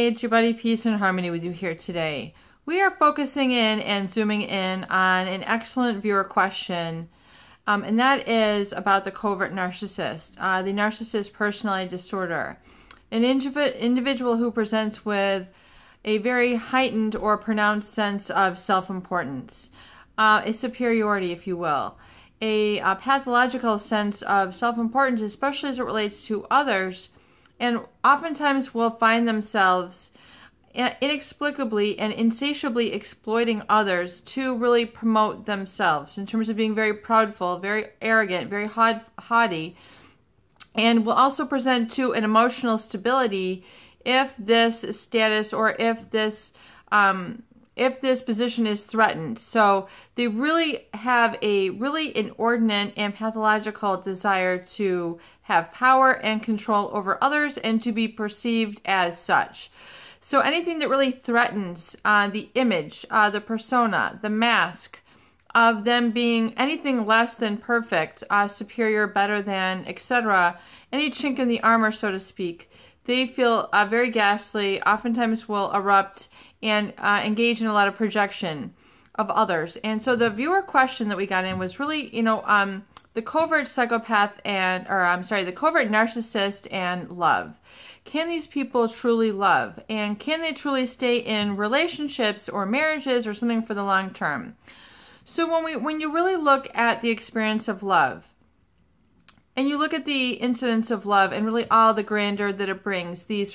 Hey, it's your buddy Peace and Harmony with you here today. We are focusing in and zooming in on an excellent viewer question, and that is about the covert narcissist, the narcissist personality disorder. An individual who presents with a very heightened or pronounced sense of self-importance, a superiority, if you will, a pathological sense of self-importance, especially as it relates to others, and oftentimes will find themselves inexplicably and insatiably exploiting others to really promote themselves in terms of being very proudful, very arrogant, very haughty, and will also present to an emotional stability if this status or if this position is threatened. So they really have a really inordinate and pathological desire to have power and control over others and to be perceived as such. So anything that really threatens the image, the persona, the mask of them being anything less than perfect, superior, better than, etc., any chink in the armor, so to speak, they feel very ghastly, oftentimes will erupt and engage in a lot of projection of others. And so the viewer question that we got in was really, the covert psychopath the covert narcissist and love. Can these people truly love? And can they truly stay in relationships or marriages or something for the long term? So when you really look at the experience of love, and you look at the incidents of love and really all the grandeur that it brings, the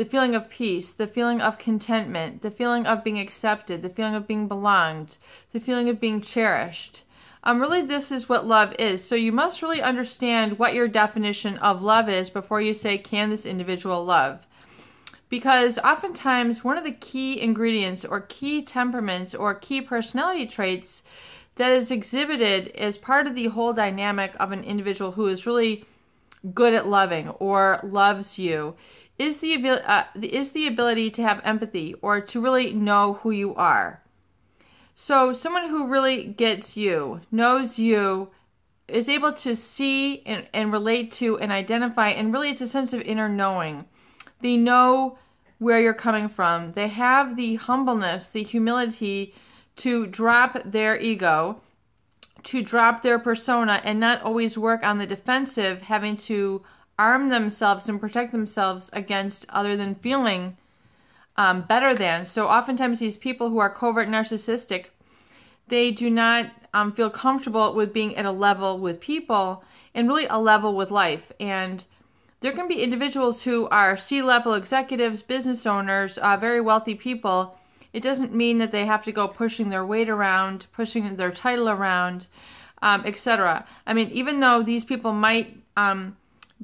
feeling of peace, the feeling of contentment, the feeling of being accepted, the feeling of being belonged, the feeling of being cherished. Really, this is what love is. So you must really understand what your definition of love is before you say, can this individual love? Because oftentimes, one of the key ingredients or key temperaments or key personality traits that is exhibited as part of the whole dynamic of an individual who is really good at loving or loves you is the ability to have empathy or to really know who you are. So someone who really gets you, knows you, is able to see and relate to and identify, and really it's a sense of inner knowing. They know where you're coming from. They have the humbleness, the humility to drop their ego, to drop their persona, and not always work on the defensive, having to arm themselves and protect themselves against other than feeling better than. So oftentimes these people who are covert narcissistic, they do not feel comfortable with being at a level with people and really a level with life. And there can be individuals who are C-level executives, business owners, very wealthy people. It doesn't mean that they have to go pushing their weight around, pushing their title around, etc. I mean, even though these people might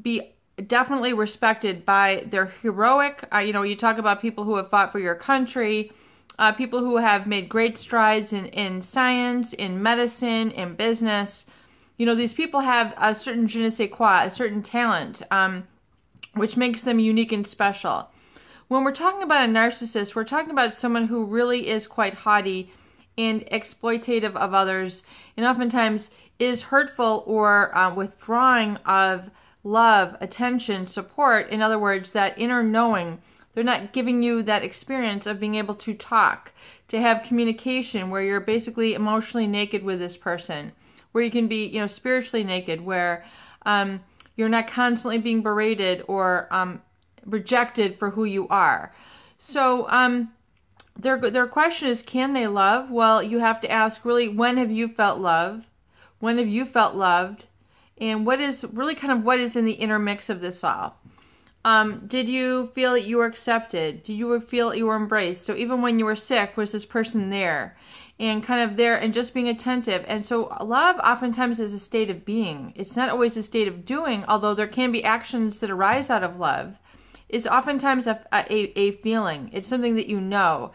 be definitely respected by their heroic, you talk about people who have fought for your country, people who have made great strides in science, in medicine, in business. These people have a certain je ne sais quoi, a certain talent, which makes them unique and special. When we're talking about a narcissist, we're talking about someone who really is quite haughty and exploitative of others, and oftentimes is hurtful or withdrawing of love, attention, support. In other words, that inner knowing. They're not giving you that experience of being able to talk, to have communication where you're basically emotionally naked with this person, where you can be, spiritually naked, where you're not constantly being berated or rejected for who you are. So their question is, can they love? Well, you have to ask, really, when have you felt love? When have you felt loved? And what is in the inner mix of this all? Did you feel that you were accepted? Did you feel that you were embraced? So even when you were sick, was this person there? And kind of there and just being attentive. And so love oftentimes is a state of being. It's not always a state of doing, although there can be actions that arise out of love. It's oftentimes a feeling. It's something that you know.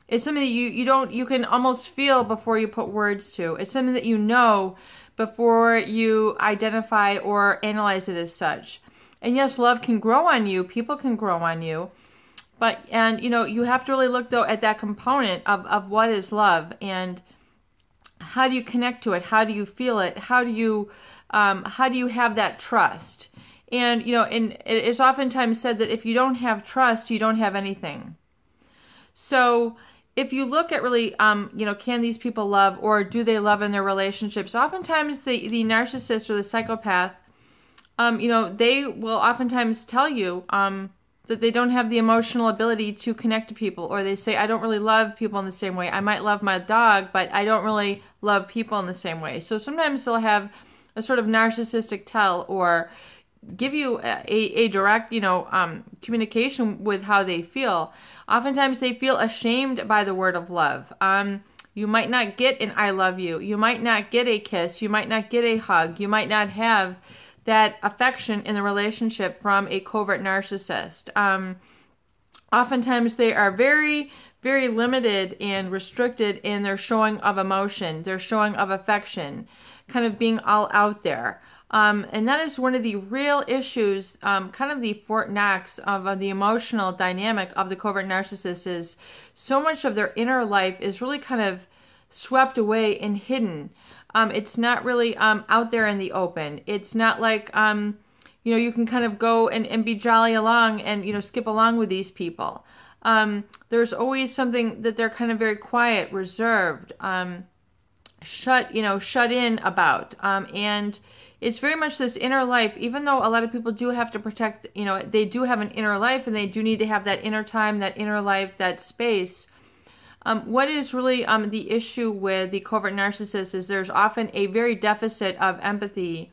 It's something that you can almost feel before you put words to. It's something that you know before you identify or analyze it as such. And yes, love can grow on you. People can grow on you. But, you have to really look, though, at that component of what is love and how do you connect to it? How do you feel it? How do you have that trust? And, and it is oftentimes said that if you don't have trust, you don't have anything. So if you look at really, can these people love, or do they love in their relationships? Oftentimes the narcissist or the psychopath, they will oftentimes tell you that they don't have the emotional ability to connect to people, or they say, I don't really love people in the same way. I might love my dog, but I don't really love people in the same way. So sometimes they'll have a sort of narcissistic tell, or give you a direct, communication with how they feel. Oftentimes they feel ashamed by the word of love. You might not get an I love you. You might not get a kiss. You might not get a hug. You might not have that affection in the relationship from a covert narcissist. Oftentimes they are very, very limited and restricted in their showing of emotion, their showing of affection, kind of being all out there. And that is one of the real issues, kind of the Fort Knox of the emotional dynamic of the covert narcissist, is so much of their inner life is really kind of swept away and hidden. It's not really out there in the open. It's not like, you can kind of go and be jolly along and, skip along with these people. There's always something that they're kind of very quiet, reserved, shut in about. And it's very much this inner life, even though a lot of people do have to protect, they do have an inner life and they do need to have that inner time, that inner life, that space. What is really the issue with the covert narcissist is there's often a very deficit of empathy,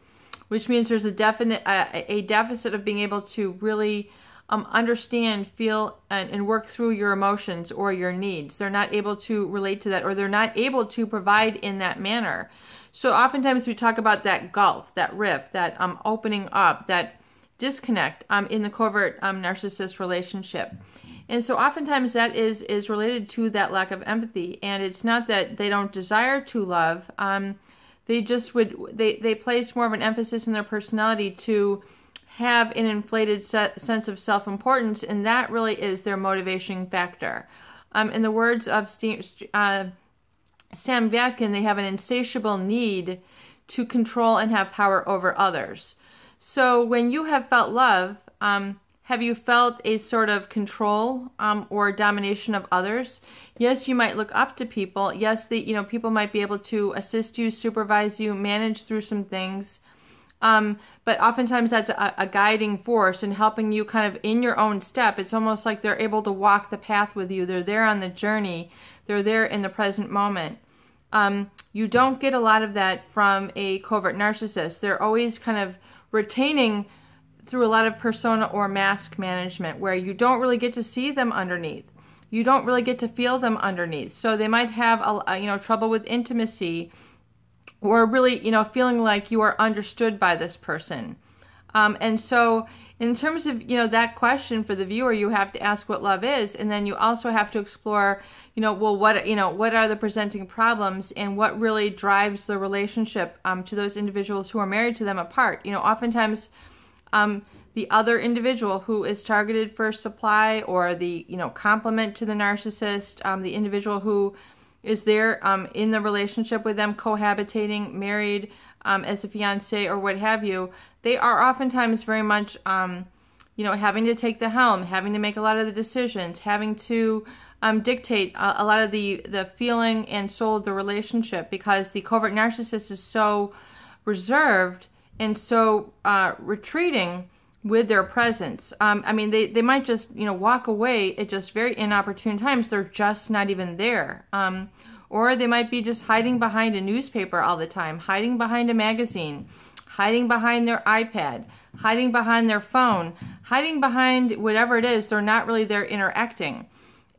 which means there's a deficit of being able to really understand, feel, and work through your emotions or your needs. They're not able to relate to that, or they're not able to provide in that manner. So oftentimes we talk about that gulf, that rift, that opening up, that disconnect in the covert narcissist relationship. And so oftentimes that is related to that lack of empathy. And it's not that they don't desire to love. They just they place more of an emphasis in their personality to have an inflated sense of self-importance. And that really is their motivation factor. In the words of Sam Vatkin, they have an insatiable need to control and have power over others. So when you have felt love, have you felt a sort of control or domination of others? Yes, you might look up to people. Yes, people might be able to assist you, supervise you, manage through some things. But oftentimes that's a guiding force and helping you kind of in your own step. It's almost like they're able to walk the path with you. They're there on the journey. They're there in the present moment. You don't get a lot of that from a covert narcissist. They're always kind of retaining through a lot of persona or mask management, where you don't really get to see them underneath. You don't really get to feel them underneath. So they might have trouble with intimacy, or really feeling like you are understood by this person. And so in terms of that question for the viewer, you have to ask what love is, and then you also have to explore what are the presenting problems, and what really drives the relationship to those individuals who are married to them apart. Oftentimes the other individual who is targeted for supply, or the complement to the narcissist, the individual who is there in the relationship with them, cohabitating, married, as a fiance or what have you, they are oftentimes very much having to take the helm, having to make a lot of the decisions, having to dictate a lot of the feeling and soul of the relationship, because the covert narcissist is so reserved and so retreating with their presence. They might just walk away at just very inopportune times. They're just not even there. Or they might be just hiding behind a newspaper all the time, hiding behind a magazine, hiding behind their iPad, hiding behind their phone, hiding behind whatever it is. They're not really there interacting.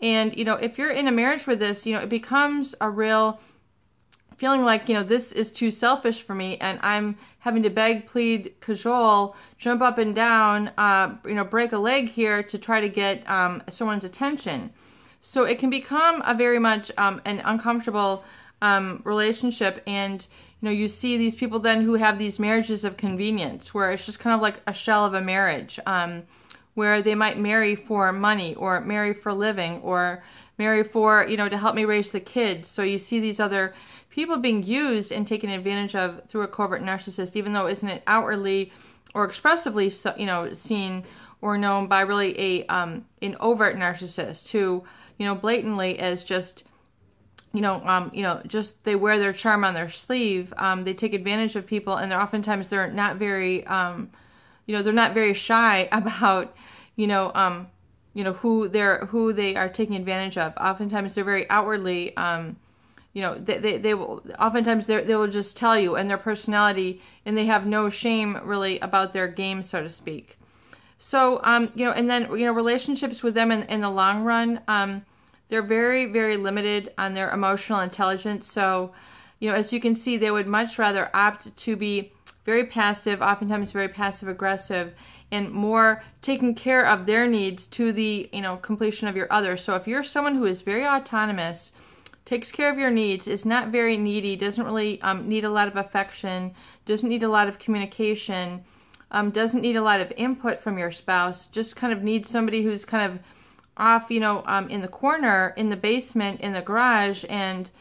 And if you're in a marriage with this, it becomes a real feeling like, this is too selfish for me, and I'm having to beg, plead, cajole, jump up and down, break a leg here to try to get someone's attention. So it can become a very much an uncomfortable relationship. And, you see these people then who have these marriages of convenience, where it's just kind of like a shell of a marriage, where they might marry for money, or marry for living, or marry for, to help me raise the kids. So you see these other people being used and taken advantage of through a covert narcissist, even though it isn't outwardly or expressively, you know, seen or known by really a an overt narcissist who, you know, blatantly is just, you know, just they wear their charm on their sleeve. They take advantage of people, and they're not very, you know, they're not very shy about, you know, who they are taking advantage of. Oftentimes they're very outwardly, you know, they will, oftentimes they will just tell you, and their personality, and they have no shame really about their game, so to speak. So, you know, and then, you know, relationships with them in the long run, they're very, very limited on their emotional intelligence. So, you know, as you can see, they would much rather opt to be very passive, oftentimes very passive aggressive, and more taking care of their needs to the, you know, completion of your others. So if you're someone who is very autonomous, takes care of your needs, is not very needy, doesn't really need a lot of affection, doesn't need a lot of communication, doesn't need a lot of input from your spouse, just kind of needs somebody who's kind of off, you know, in the corner, in the basement, in the garage, and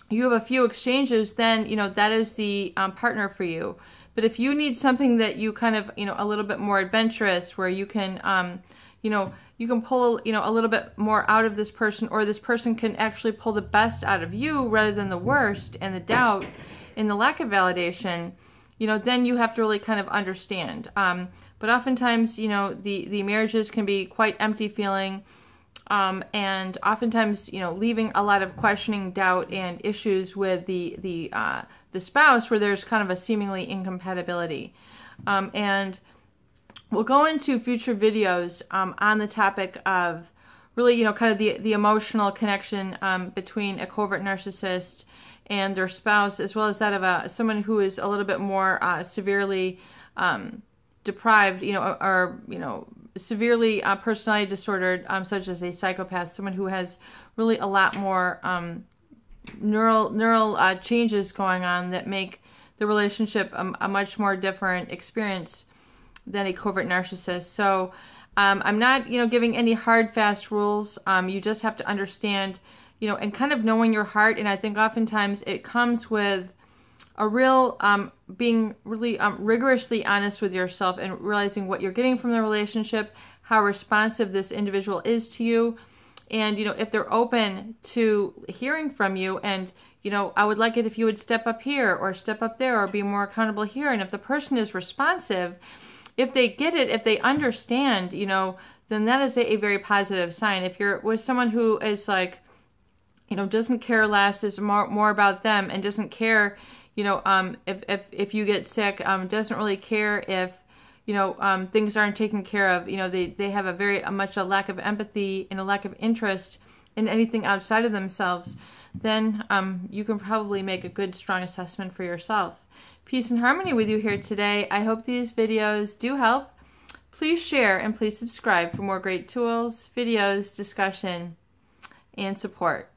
you have a few exchanges, then, you know, that is the partner for you. But if you need something that you kind of, you know, a little bit more adventurous, where you can, you know, you can pull, you know, a little bit more out of this person, or this person can actually pull the best out of you rather than the worst and the doubt and the lack of validation, you know, then you have to really kind of understand. But oftentimes, you know, the marriages can be quite empty feeling, and oftentimes, you know, leaving a lot of questioning, doubt, and issues with the spouse, where there's kind of a seemingly incompatibility. And we'll go into future videos on the topic of really, you know, kind of the emotional connection between a covert narcissist and their spouse, as well as that of someone who is a little bit more severely deprived, you know, or, you know, severely personality disordered, such as a psychopath, someone who has really a lot more neural changes going on that make the relationship a much more different experience than a covert narcissist. So I'm not, you know, giving any hard, fast rules. You just have to understand, you know, and kind of knowing your heart. And I think oftentimes it comes with a real being really rigorously honest with yourself, and realizing what you're getting from the relationship, how responsive this individual is to you. And, you know, if they're open to hearing from you, and, you know, I would like it if you would step up here or step up there or be more accountable here. And if the person is responsive, if they get it, if they understand, you know, then that is a very positive sign. If you're with someone who is like, you know, doesn't care less, is more about them, and doesn't care, you know, if you get sick, doesn't really care if, you know, things aren't taken care of, you know, they have a much a lack of empathy and a lack of interest in anything outside of themselves, then you can probably make a good, strong assessment for yourself. Peace and harmony with you here today. I hope these videos do help. Please share and please subscribe for more great tools, videos, discussion, and support.